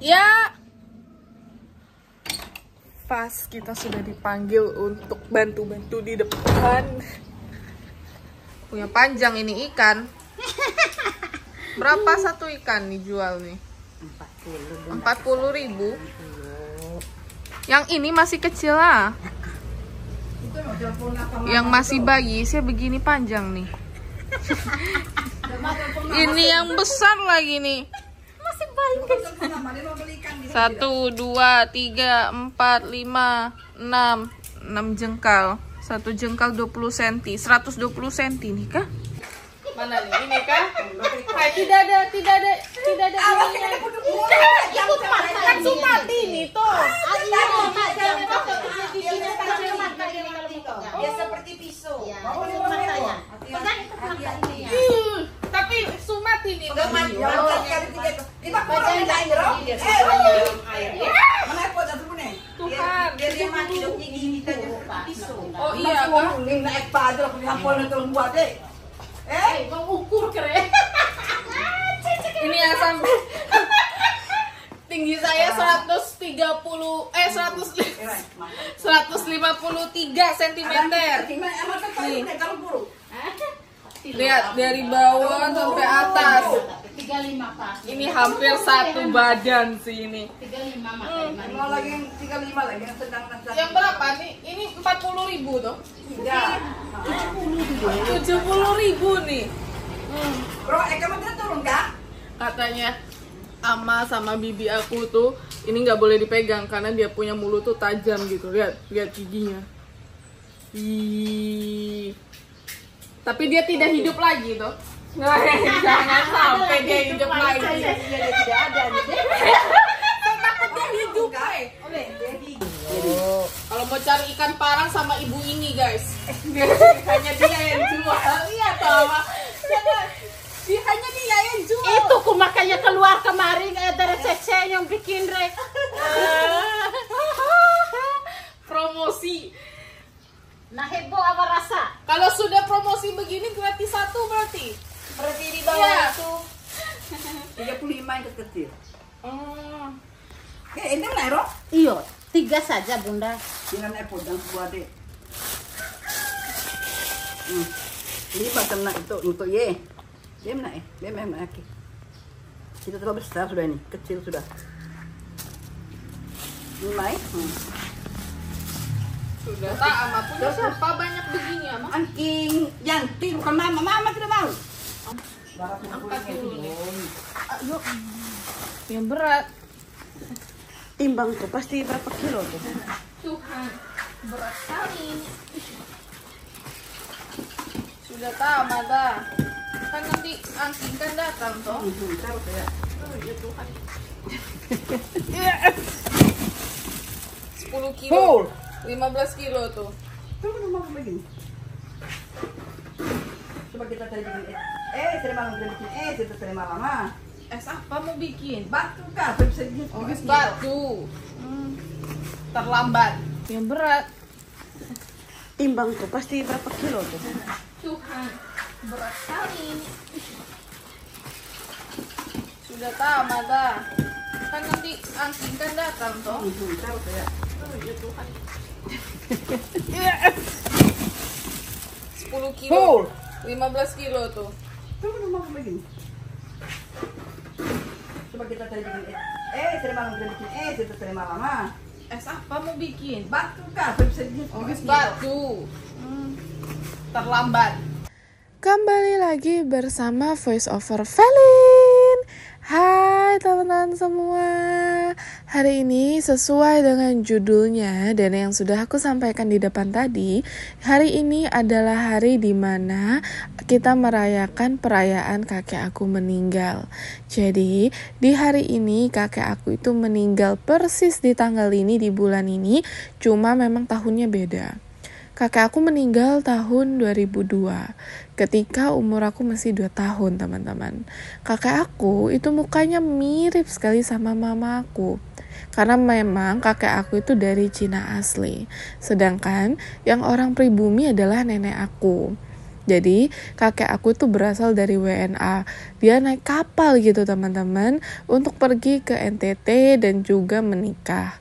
Ya, pas kita sudah dipanggil untuk bantu-bantu di depan. Punya panjang ini ikan. Berapa satu ikan dijual nih? 40.000. Yang ini masih kecil lah. Yang masih bayi sih begini panjang nih. Ini yang besar lagi nih. Masih bayi. 1, 2, 3, 4, 5, 6 jengkal. 1 jengkal 20 cm, 120 cm nih kah? Mana nih? Ini kah? Tidak ada ininya. Ikut Kan Sumati ini tuh. Dia seperti pisau. Tapi Sumati ini tuh. Tuhan. Dia mati dong gigi kita pisau. Oh iya kah? Naik pada aku hampol na tolong buat deh. Mengukur keren. Ini yang sampai tinggi saya 153 cm. Lihat dari bawah sampai atas. 35 pas. Ini hampir satu badan sih ini. 35 mas. Mau lagi yang 35 lagi yang sedang Yang berapa nih? Ini 40.000 tuh. Tidak. 70.000 nih. Bro, kamu tidak turun kak? Katanya ama sama bibi aku tuh ini nggak boleh dipegang karena dia punya mulut tuh tajam gitu. Lihat giginya. Ih. Tapi dia tidak hidup lagi tuh. Jangan sampai dia hidup lagi. Tidak ada nih. Takut dia hidup. Kalau mau cari ikan parang sama ibu ini guys. Hanya dia yang jual. Lihat tuh. Hanya dia yang jual. Itu ku makanya keluar kemarin dari cece yang bikin rek. Promosi. Nah heboh apa rasa? Kalau sudah promosi begini gratis satu berarti. Berarti di bawah Iya. itu 35 yang kecil. Oh. Ini mana Ro? Iyo, 3 saja bunda. Jangan naik podang buat deh. Ini macam nak itu untuk ye. Dia mana Dia mana lagi. Kita terlalu besar sudah ini, kecil sudah. Ini naik. Sudah tak ama punya siapa banyak begini ama? Angking, janting bukan mama tidak mau. Angkat dulu nih. Ayo. Yang berat. Timbang tuh pasti berapa kilo tuh? Tuhan, berat sekali ini. Sudah tamat dah. Kan nanti angking kan datang toh. Taruh ya. Oh ya Tuhan. 10 kilo. 15 kilo tuh. Coba rumah begini. Coba kita cari bikin cari malam kita bikin kita cari malam ah. Es apa mau bikin? Batu kah? Bisa bikin Es batu. Terlambat. Yang berat. Timbang tuh pasti berapa kilo tuh? Tuhan, berat sekali ini. Sudah tamat dah. Kan nanti angking kan datang toh. Taruh ya. Oh ya Tuhan. 10 kilo. 15 kilo tuh. Coba rumah begini. Coba kita cari bikin cari malam kita bikin kita cari malam ah. Es apa mau bikin? Batu kah? Bisa bikin Es batu. Terlambat. Kembali lagi bersama Voice Over Valin. Hai teman-teman semua. Hari ini sesuai dengan judulnya dan yang sudah aku sampaikan di depan tadi, hari ini adalah hari di mana kita merayakan perayaan kakek aku meninggal. Jadi, di hari ini kakek aku itu meninggal persis di tanggal ini, di bulan ini, cuma memang tahunnya beda. Kakek aku meninggal tahun 2002, ketika umur aku masih 2 tahun, teman-teman. Kakek aku itu mukanya mirip sekali sama mama aku. Karena memang kakek aku itu dari Cina asli. Sedangkan yang orang pribumi adalah nenek aku. Jadi kakek aku tuh berasal dari WNA. Dia naik kapal gitu teman-teman untuk pergi ke NTT dan juga menikah.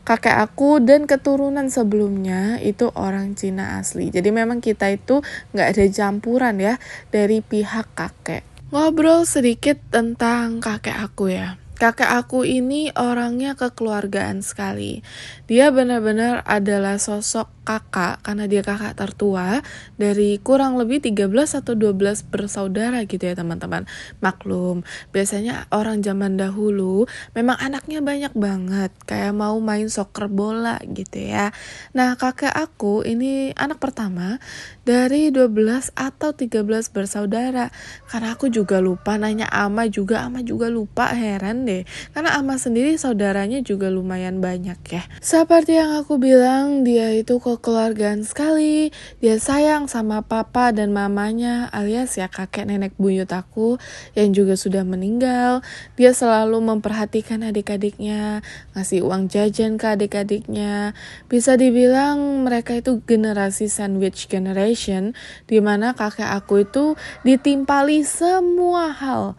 Kakek aku dan keturunan sebelumnya itu orang Cina asli. Jadi memang kita itu gak ada campuran ya dari pihak kakek. Ngobrol sedikit tentang kakek aku ya. Kakek aku ini orangnya kekeluargaan sekali. Dia benar-benar adalah sosok kakak karena dia kakak tertua dari kurang lebih 13 atau 12 bersaudara gitu ya teman-teman. Maklum, biasanya orang zaman dahulu memang anaknya banyak banget, kayak mau main soccer bola gitu ya. Nah, kakek aku ini anak pertama dari 12 atau 13 bersaudara. Karena aku juga lupa nanya ama juga lupa, heran deh. Karena ama sendiri saudaranya juga lumayan banyak ya. Seperti yang aku bilang, dia itu kekeluargaan sekali. Dia sayang sama papa dan mamanya alias ya kakek nenek buyut aku yang juga sudah meninggal. Dia selalu memperhatikan adik-adiknya, ngasih uang jajan ke adik-adiknya. Bisa dibilang mereka itu generasi sandwich generation, di mana kakek aku itu ditimpali semua hal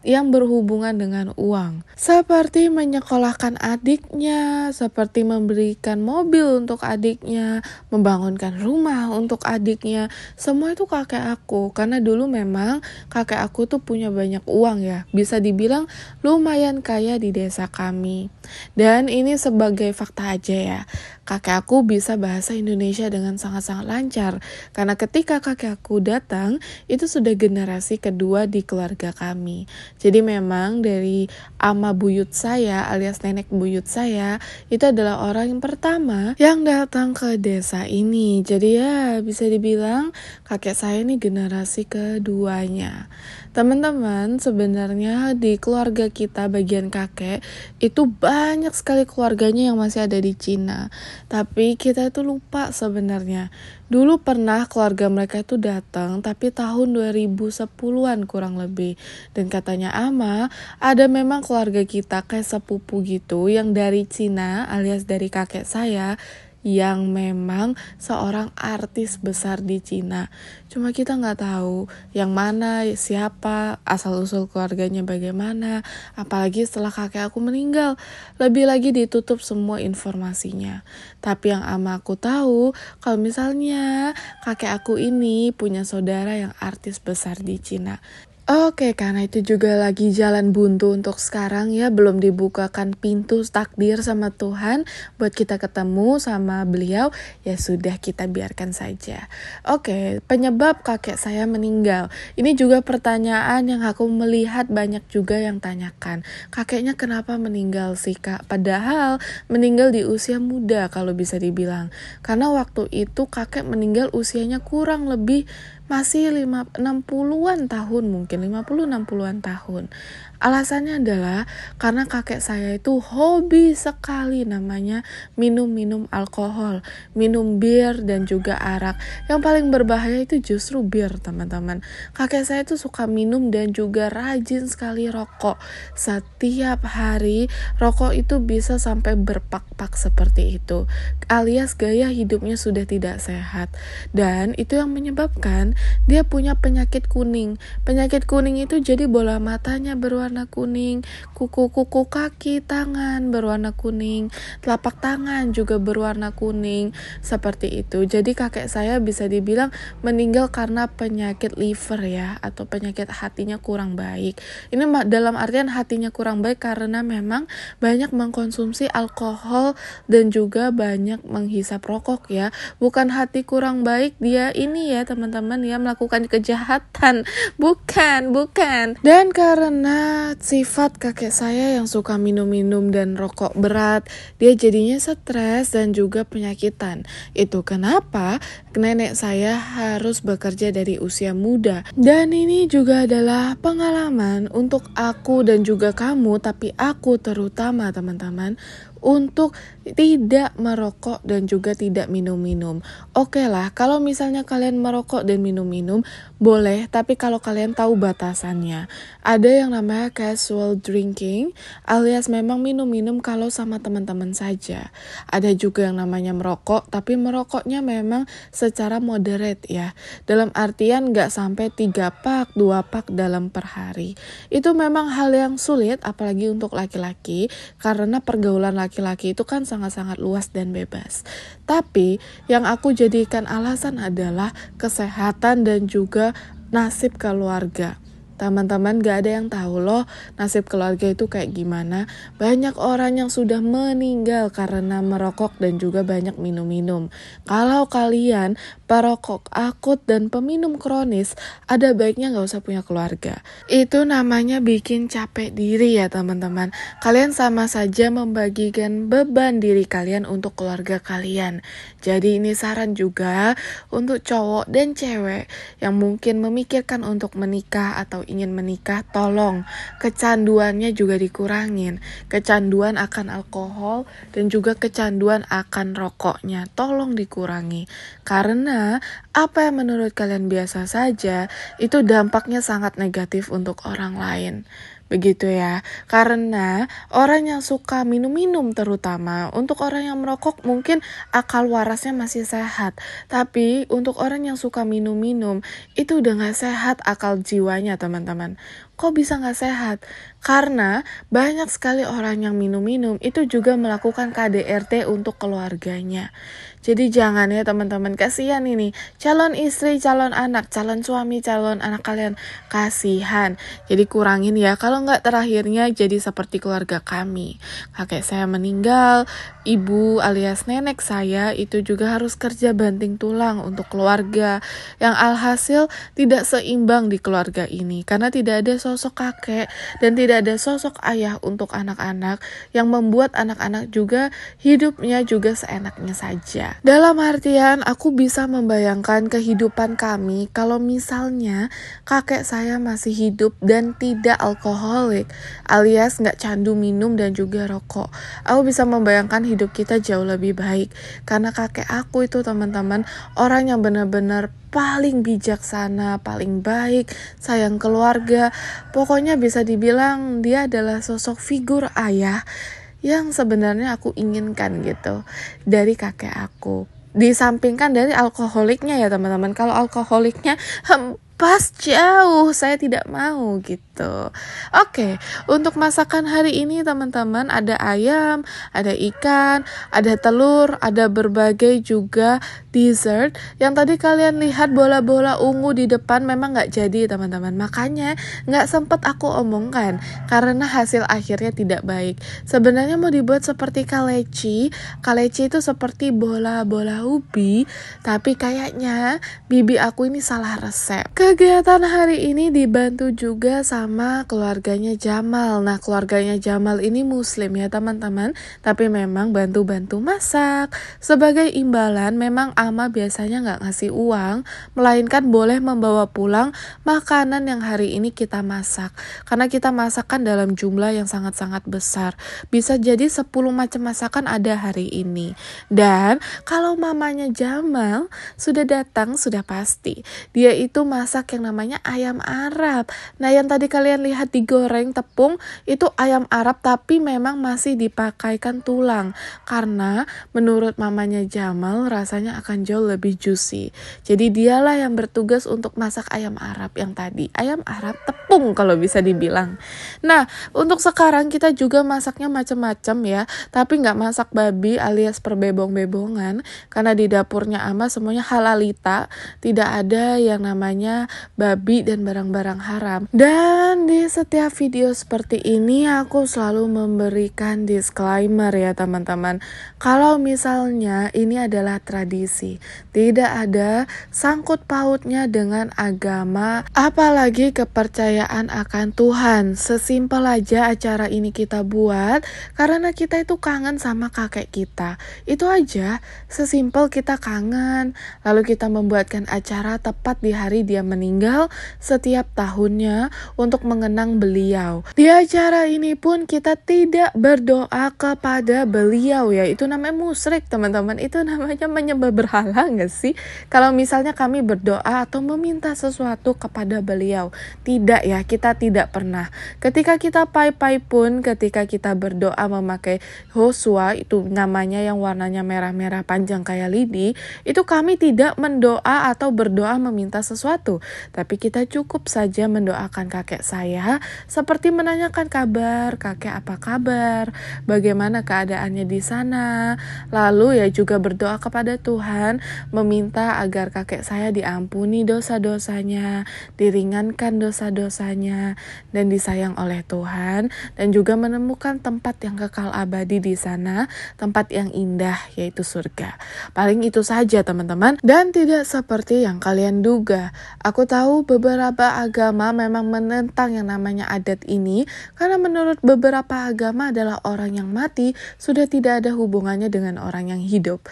yang berhubungan dengan uang. Seperti menyekolahkan adiknya, seperti memberikan mobil untuk adiknya, membangunkan rumah untuk adiknya. Semua itu kakek aku. Karena dulu memang kakek aku tuh punya banyak uang ya. Bisa dibilang lumayan kaya di desa kami. Dan ini sebagai fakta aja ya. Kakek aku bisa bahasa Indonesia dengan sangat-sangat lancar. Karena ketika kakek aku datang, itu sudah generasi kedua di keluarga kami. Jadi memang dari ama buyut saya alias nenek buyut saya itu adalah orang yang pertama yang datang ke desa ini. Jadi ya bisa dibilang kakek saya ini generasi keduanya. Teman-teman, sebenarnya di keluarga kita bagian kakek itu banyak sekali keluarganya yang masih ada di Cina. Tapi kita itu lupa sebenarnya. Dulu pernah keluarga mereka itu datang, tapi tahun 2010-an kurang lebih. Dan katanya ama, ada memang keluarga kita kayak sepupu gitu yang dari Cina alias dari kakek saya yang memang seorang artis besar di Cina. Cuma kita nggak tahu yang mana, siapa, asal-usul keluarganya bagaimana. Apalagi setelah kakek aku meninggal, lebih lagi ditutup semua informasinya. Tapi yang ama aku tahu, kalau misalnya kakek aku ini punya saudara yang artis besar di Cina. Oke, karena itu juga lagi jalan buntu untuk sekarang ya, belum dibukakan pintu takdir sama Tuhan buat kita ketemu sama beliau, ya sudah kita biarkan saja. Oke, penyebab kakek saya meninggal. Ini juga pertanyaan yang aku melihat banyak juga yang tanyakan. Kakeknya kenapa meninggal sih kak? Padahal meninggal di usia muda kalau bisa dibilang. Karena waktu itu kakek meninggal usianya kurang lebih masih 60-an tahun, mungkin 50-60-an tahun. Alasannya adalah karena kakek saya itu hobi sekali namanya minum alkohol, minum bir dan juga arak. Yang paling berbahaya itu justru bir, teman-teman. Kakek saya itu suka minum dan juga rajin sekali rokok. Setiap hari rokok itu bisa sampai berpak-pak seperti itu. Alias gaya hidupnya sudah tidak sehat. Dan itu yang menyebabkan dia punya penyakit kuning. Penyakit kuning itu jadi bola matanya berwarna kuning, kuku-kuku kaki, tangan berwarna kuning, telapak tangan juga berwarna kuning, seperti itu. Jadi kakek saya bisa dibilang meninggal karena penyakit liver ya, atau penyakit hatinya kurang baik. Ini dalam artian hatinya kurang baik karena memang banyak mengkonsumsi alkohol dan juga banyak menghisap rokok ya. Bukan hati kurang baik dia ini ya teman-teman ya, melakukan kejahatan. Bukan. Dan karena sifat kakek saya yang suka minum-minum dan rokok berat, dia jadinya stres dan juga penyakitan. Itu kenapa nenek saya harus bekerja dari usia muda. Dan ini juga adalah pengalaman untuk aku dan juga kamu, tapi aku terutama teman-teman, untuk tidak merokok dan juga tidak minum-minum. Oke lah, kalau misalnya kalian merokok dan minum-minum, boleh, tapi kalau kalian tahu batasannya. Ada yang namanya casual drinking, alias memang minum-minum kalau sama teman-teman saja. Ada juga yang namanya merokok, tapi merokoknya memang secara moderate ya. Dalam artian nggak sampai 3 pak, 2 pak dalam per hari. Itu memang hal yang sulit, apalagi untuk laki-laki, karena pergaulan laki-laki itu kan sangat-sangat luas dan bebas. Tapi yang aku jadikan alasan adalah kesehatan dan juga nasib keluarga. Teman-teman, gak ada yang tahu loh nasib keluarga itu kayak gimana. Banyak orang yang sudah meninggal karena merokok dan juga banyak minum-minum. Kalau kalian perokok akut dan peminum kronis, ada baiknya gak usah punya keluarga. Itu namanya bikin capek diri ya teman-teman. Kalian sama saja membagikan beban diri kalian untuk keluarga kalian. Jadi ini saran juga untuk cowok dan cewek yang mungkin memikirkan untuk menikah atau ingin menikah, tolong kecanduannya juga dikurangin. Kecanduan akan alkohol dan juga kecanduan akan rokoknya, tolong dikurangi. Karena apa yang menurut kalian biasa saja, itu dampaknya sangat negatif untuk orang lain. Begitu ya, karena orang yang suka minum-minum terutama, untuk orang yang merokok mungkin akal warasnya masih sehat, tapi untuk orang yang suka minum-minum, itu udah gak sehat akal jiwanya teman-teman. Kok bisa gak sehat? Karena banyak sekali orang yang minum-minum itu juga melakukan KDRT untuk keluarganya. Jadi jangan ya teman-teman, kasihan ini calon istri, calon anak, calon suami, calon anak kalian, kasihan. Jadi kurangin ya, kalau nggak terakhirnya jadi seperti keluarga kami. Kakek saya meninggal, ibu alias nenek saya itu juga harus kerja banting tulang untuk keluarga. Yang alhasil tidak seimbang di keluarga ini, karena tidak ada sosok kakek dan tidak ada sosok ayah untuk anak-anak yang membuat anak-anak juga hidupnya juga seenaknya saja. Dalam artian aku bisa membayangkan kehidupan kami kalau misalnya kakek saya masih hidup dan tidak alkoholik alias nggak candu minum dan juga rokok. Aku bisa membayangkan hidup kita jauh lebih baik karena kakek aku itu teman-teman orang yang benar-benar paling bijaksana, paling baik, sayang keluarga. Pokoknya bisa dibilang dia adalah sosok figur ayah yang sebenarnya aku inginkan gitu dari kakek aku. Disampingkan dari alkoholiknya ya teman-teman. Kalau alkoholiknya pas jauh, saya tidak mau gitu. Oke, untuk masakan hari ini teman-teman ada ayam, ada ikan, ada telur, ada berbagai juga dessert. Yang tadi kalian lihat bola-bola ungu di depan memang gak jadi teman-teman. Makanya gak sempet aku omongkan karena hasil akhirnya tidak baik. Sebenarnya mau dibuat seperti kaleci. Kaleci itu seperti bola-bola ubi, tapi kayaknya bibi aku ini salah resep. Kegiatan hari ini dibantu juga sama keluarganya Jamal. Nah, keluarganya Jamal ini muslim ya teman-teman, tapi memang bantu-bantu masak. Sebagai imbalan memang ama biasanya nggak ngasih uang, melainkan boleh membawa pulang makanan yang hari ini kita masak. Karena kita masakan dalam jumlah yang sangat-sangat besar. Bisa jadi 10 macam masakan ada hari ini. Dan kalau mamanya Jamal sudah datang, sudah pasti. Dia itu masak yang namanya ayam Arab. Nah, yang tadi kalian lihat digoreng tepung itu ayam Arab, tapi memang masih dipakaikan tulang karena menurut mamanya Jamal rasanya akan jauh lebih juicy. Jadi dialah yang bertugas untuk masak ayam Arab yang tadi. Ayam Arab tepung kalau bisa dibilang. Nah, untuk sekarang kita juga masaknya macam-macam ya, tapi nggak masak babi alias perbebong-bebongan karena di dapurnya ama semuanya halalita, tidak ada yang namanya babi dan barang-barang haram. Dan di setiap video seperti ini aku selalu memberikan disclaimer ya teman-teman. Kalau misalnya ini adalah tradisi, tidak ada sangkut pautnya dengan agama, apalagi kepercayaan akan Tuhan. Sesimpel aja acara ini kita buat karena kita itu kangen sama kakek kita. Itu aja, sesimpel kita kangen, lalu kita membuatkan acara tepat di hari dia meninggal setiap tahunnya untuk mengenang beliau. Di acara ini pun kita tidak berdoa kepada beliau ya. Itu namanya musyrik teman-teman. Itu namanya menyembah berhala nggak sih? Kalau misalnya kami berdoa atau meminta sesuatu kepada beliau. Tidak ya, kita tidak pernah. Ketika kita pai-pai pun, ketika kita berdoa memakai hosua, itu namanya yang warnanya merah-merah panjang kayak lidi, itu kami tidak mendoa atau berdoa meminta sesuatu. Tapi kita cukup saja mendoakan kakek saya seperti menanyakan kabar, kakek apa kabar, bagaimana keadaannya di sana. Lalu ya juga berdoa kepada Tuhan, meminta agar kakek saya diampuni dosa-dosanya, diringankan dosa-dosanya, dan disayang oleh Tuhan, dan juga menemukan tempat yang kekal abadi di sana, tempat yang indah yaitu surga. Paling itu saja teman-teman, dan tidak seperti yang kalian duga. Aku tahu beberapa agama memang menentang yang namanya adat ini, karena menurut beberapa agama adalah orang yang mati sudah tidak ada hubungannya dengan orang yang hidup.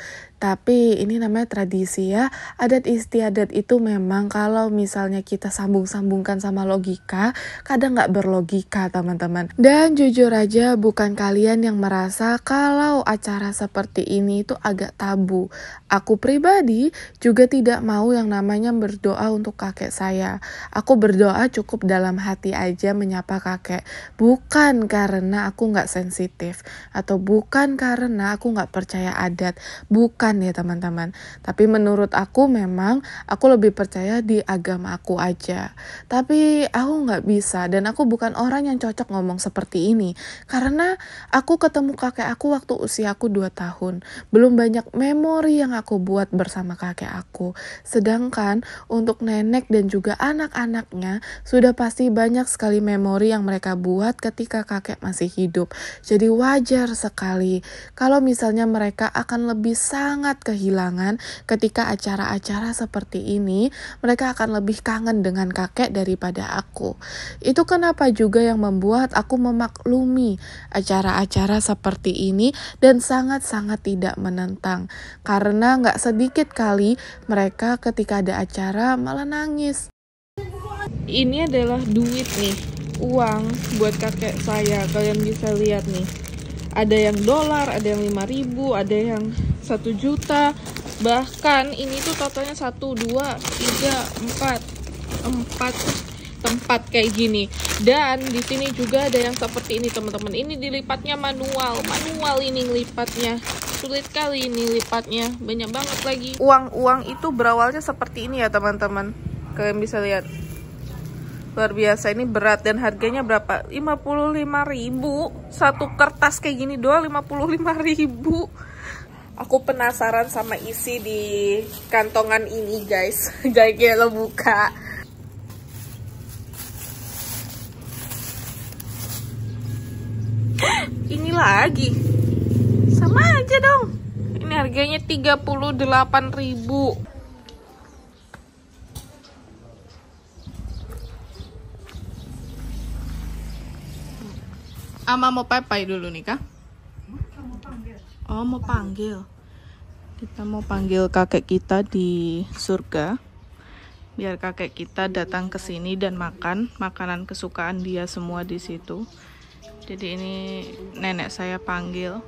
Tapi ini namanya tradisi ya. Adat istiadat itu memang kalau misalnya kita sambung-sambungkan sama logika, kadang nggak berlogika teman-teman. Dan jujur aja bukan kalian yang merasa kalau acara seperti ini itu agak tabu. Aku pribadi juga tidak mau yang namanya berdoa untuk kakek saya. Aku berdoa cukup dalam hati aja menyapa kakek. Bukan karena aku nggak sensitif. Atau bukan karena aku nggak percaya adat. Bukan ya teman-teman, tapi menurut aku memang aku lebih percaya di agama aku aja. Tapi aku nggak bisa, dan aku bukan orang yang cocok ngomong seperti ini, karena aku ketemu kakek aku waktu usia aku 2 tahun, belum banyak memori yang aku buat bersama kakek aku, sedangkan untuk nenek dan juga anak-anaknya sudah pasti banyak sekali memori yang mereka buat ketika kakek masih hidup. Jadi wajar sekali kalau misalnya mereka akan lebih sangat kehilangan ketika acara-acara seperti ini. Mereka akan lebih kangen dengan kakek daripada aku. Itu kenapa juga yang membuat aku memaklumi acara-acara seperti ini dan sangat-sangat tidak menentang, karena gak sedikit kali mereka ketika ada acara malah nangis. Ini adalah duit nih, uang buat kakek saya. Kalian bisa lihat nih, ada yang dolar, ada yang 5.000, ada yang 1 juta, bahkan ini tuh totalnya 1, 2, 3, 4 tempat kayak gini. Dan di sini juga ada yang seperti ini teman-teman. Ini dilipatnya manual ini ngelipatnya. Sulit kali ini lipatnya, banyak banget lagi. Uang itu berawalnya seperti ini ya teman-teman. Kalian bisa lihat. Luar biasa, ini berat dan harganya berapa? 55.000. Satu kertas kayak gini doang 55.000. Aku penasaran sama isi di kantongan ini guys. Jadi lo buka. Ini lagi. Sama aja dong. Ini harganya 38.000. Ama mau pai-pai dulu nih kah? Oh mau panggil. Kita mau panggil kakek kita di surga, biar kakek kita datang ke sini dan makan makanan kesukaan dia semua di situ. Jadi ini nenek saya panggil.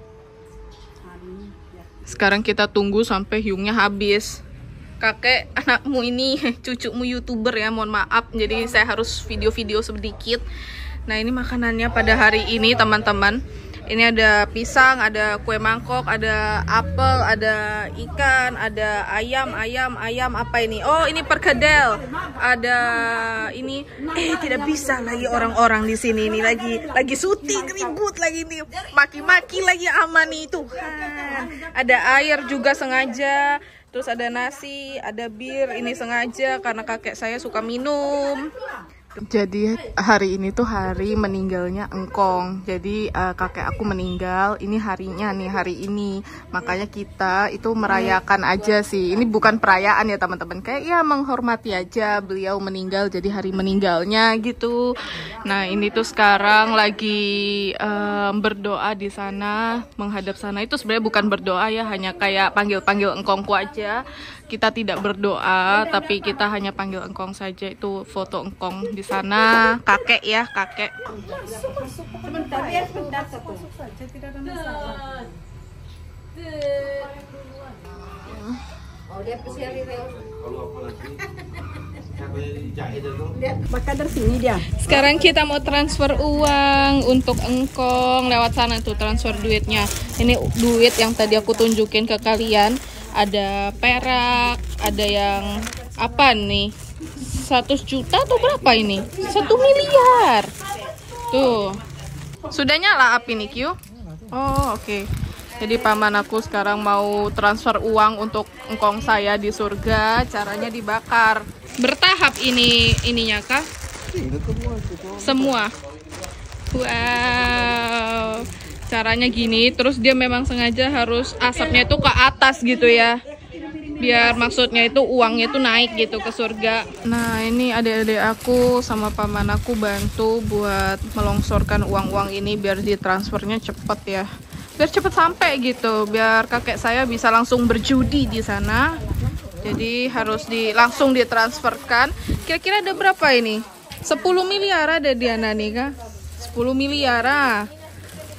Sekarang kita tunggu sampai hiungnya habis. Kakek, anakmu ini cucumu YouTuber ya, mohon maaf. Jadi saya harus video-video sedikit. Nah ini makanannya pada hari ini teman-teman. Ini ada pisang, ada kue mangkok, ada apel, ada ikan, ada ayam apa ini? Oh ini perkedel. Ada ini tidak bisa lagi orang-orang di sini ini lagi syuting, ribut lagi nih. Maki-maki lagi aman nih Tuhan. Ada air juga sengaja. Terus ada nasi, ada bir, ini sengaja karena kakek saya suka minum. Jadi hari ini tuh hari meninggalnya engkong. Jadi kakek aku meninggal, ini harinya nih, hari ini. Makanya kita itu merayakan aja sih. Ini bukan perayaan ya teman-teman, kayak ya menghormati aja beliau meninggal, jadi hari meninggalnya gitu. Nah ini tuh sekarang lagi berdoa di sana, menghadap sana. Itu sebenarnya bukan berdoa ya, hanya kayak panggil-panggil engkongku aja. Kita tidak berdoa, tapi kita hanya panggil engkong saja. Itu foto engkong di sana, kakek ya, kakek. Sebentar, biar sebentar satu. Saya tidak ada masalah. Oh, dia pesiari Reo. Maka dari sini dia. Sekarang kita mau transfer uang untuk engkong lewat sana tuh, transfer duitnya. Ini duit yang tadi aku tunjukin ke kalian. Ada perak, ada yang apa nih? 100 juta atau berapa ini? 1 miliar. Tuh. Sudah nyala api nih, Q? Oh, oke. Jadi paman aku sekarang mau transfer uang untuk engkong saya di surga. Caranya dibakar. Bertahap ininya kah? Semua. Wow. Caranya gini, terus dia memang sengaja harus asapnya itu ke atas gitu ya. Biar maksudnya itu uangnya itu naik gitu ke surga. Nah ini adik-adik aku sama paman aku bantu buat melongsorkan uang-uang ini biar ditransfernya cepet ya. Biar cepet sampai gitu, biar kakek saya bisa langsung berjudi di sana. Jadi harus langsung ditransferkan. Kira-kira ada berapa ini? 10 miliar ada di Ana nih kah? 10 miliar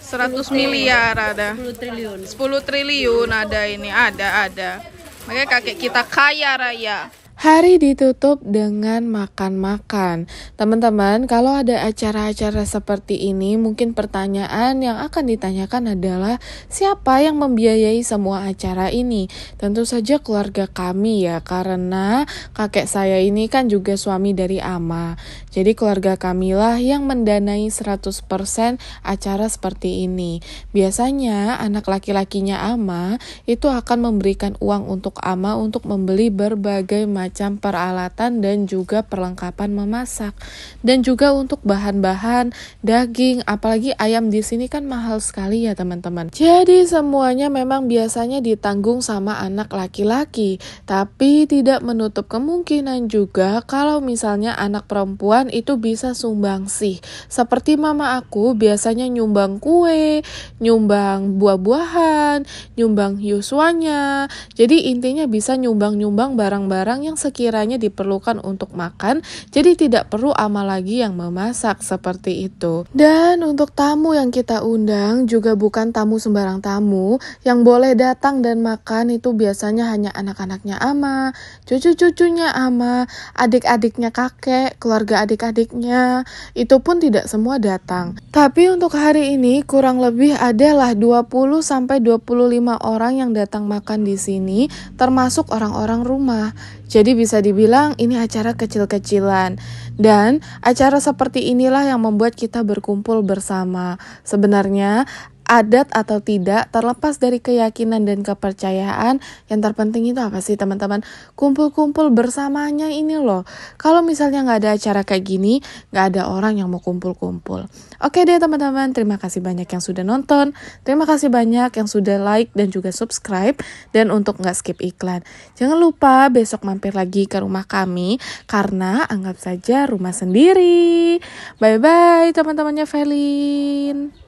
100 miliar ada. 10 triliun ada ini, ada. Makanya kakek kita kaya raya. Hari ditutup dengan makan-makan. Teman-teman, kalau ada acara-acara seperti ini, mungkin pertanyaan yang akan ditanyakan adalah siapa yang membiayai semua acara ini? Tentu saja keluarga kami ya, karena kakek saya ini kan juga suami dari Ama. Jadi keluarga kamilah yang mendanai 100% acara seperti ini. Biasanya anak laki-lakinya Ama itu akan memberikan uang untuk Ama untuk membeli berbagai macam peralatan dan juga perlengkapan memasak, dan juga untuk bahan-bahan daging, apalagi ayam di sini kan mahal sekali ya teman-teman. Jadi semuanya memang biasanya ditanggung sama anak laki-laki, tapi tidak menutup kemungkinan juga kalau misalnya anak perempuan itu bisa sumbangsih. Seperti mama aku biasanya nyumbang kue, nyumbang buah-buahan, nyumbang yuswanya. Jadi intinya bisa nyumbang-nyumbang barang-barang yang sekiranya diperlukan untuk makan, jadi tidak perlu Ama lagi yang memasak seperti itu. Dan untuk tamu yang kita undang juga bukan tamu sembarang tamu, yang boleh datang dan makan itu biasanya hanya anak-anaknya Ama, cucu-cucunya Ama, adik-adiknya kakek, keluarga adik-adiknya, itu pun tidak semua datang. Tapi untuk hari ini kurang lebih adalah 20-25 orang yang datang makan di sini, termasuk orang-orang rumah. Jadi bisa dibilang ini acara kecil-kecilan. Dan acara seperti inilah yang membuat kita berkumpul bersama. Sebenarnya adat atau tidak, terlepas dari keyakinan dan kepercayaan, yang terpenting itu apa sih teman-teman? Kumpul-kumpul bersamanya ini loh. Kalau misalnya nggak ada acara kayak gini, nggak ada orang yang mau kumpul-kumpul. Oke deh teman-teman, terima kasih banyak yang sudah nonton, terima kasih banyak yang sudah like dan juga subscribe, dan untuk nggak skip iklan, jangan lupa besok mampir lagi ke rumah kami, karena anggap saja rumah sendiri. Bye-bye teman-temannya Felin.